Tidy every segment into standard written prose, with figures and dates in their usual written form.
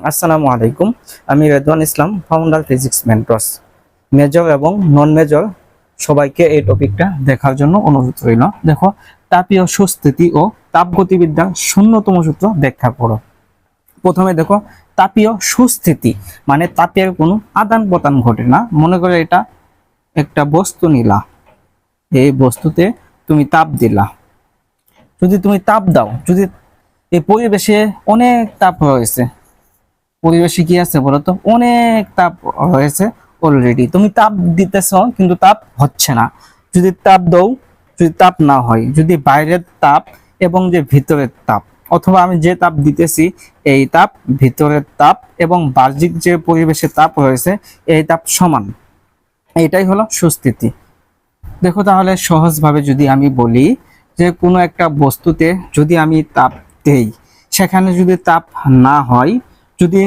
আসসালামু আলাইকুম। আমি রেদওয়ান ইসলাম, ফাউন্ডার ফিজিক্স মেন্টরস। মেজর এবং নন মেজর সবাইকে এই টপিকটা দেখার জন্য অনুরোধ রইল। দেখো, তাপীয় সুস্থিতি ও তাপগতিবিদ্যার শূন্যতম সূত্র ব্যাখ্যা করো। প্রথমে দেখো, তাপীয় সুস্থিতি মানে তাপের কোনো আদান প্রদান ঘটে না। মনে করে এটা একটা বস্তু নিলা, এই বস্তুতে তুমি তাপ দিলা। যদি তুমি তাপ দাও, যদি এই পরিবেশে অনেক তাপ রয়েছে, পরিবেশে কি আছে বলতো, অনেক তাপ হয়েছে অলরেডি, তুমি তাপ দিতেছ কিন্তু তাপ হচ্ছে না। যদি তাপ দাও, যদি তাপ না হয়, যদি বাইরের তাপ এবং যে ভিতরের তাপ, অথবা আমি যে তাপ দিতেছি এই তাপ, ভিতরের তাপ এবং বাহ্যিক যে পরিবেশের তাপ রয়েছে এই তাপ সমান, এইটাই হলো সুস্থিতি। দেখো তাহলে সহজভাবে যদি আমি বলি যে কোনো একটা বস্তুতে যদি আমি তাপ দেই, সেখানে যদি তাপ না হয়, যদি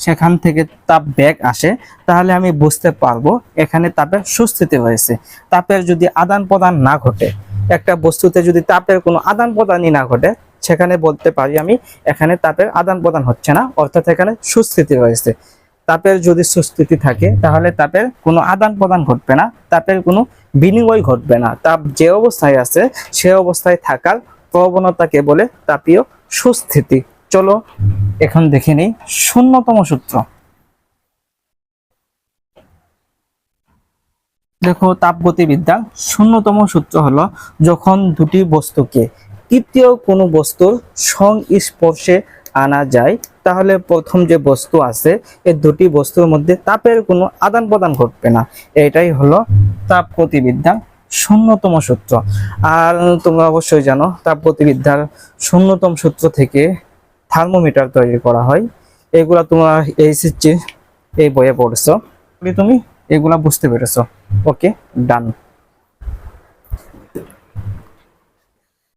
সেখান থেকে তাপ ব্যাক আসে, তাহলে আমি বুঝতে পারবো এখানে তাপের সুস্থিতি হয়েছে। তাপের যদি আদান প্রদান না ঘটে, একটা বস্তুতে যদি তাপের কোনো আদান প্রদানই না ঘটে, সেখানে বলতে পারি আমি এখানে তাপের আদান প্রদান হচ্ছে না, অর্থাৎ এখানে সুস্থিতি রয়েছে। তাপের যদি সুস্থিতি থাকে তাহলে তাপের কোনো আদান প্রদান ঘটবে না, তাপের কোনো বিনিময় ঘটবে না। তাপ যে অবস্থায় আছে সে অবস্থায় থাকার প্রবণতাকে বলে তাপীয় সুস্থিতি। চলো এখন দেখে নিই শূন্যতম সূত্র। দেখো, তাপগতিবিদ্যার শূন্যতম সূত্র হলো, যখন দুটি বস্তুকে তৃতীয় কোনো বস্তুর সংস্পর্শে আনা যায়, তাহলে প্রথম যে বস্তু আছে এই দুটি বস্তুর মধ্যে তাপের কোনো আদান প্রদান ঘটবে না। এটাই হলো তাপগতিবিদ্যার শূন্যতম সূত্র। আর তোমরা অবশ্যই জানো তাপগতিবিদ্যার শূন্যতম সূত্র থেকে থার্মোমিটার তৈরি করা হয়। এগুলা তোমরা এইচএসসি এই বইয়ে পড়েছো, তুমি এগুলা বুঝতে পেরেছো। ওকে, ডান।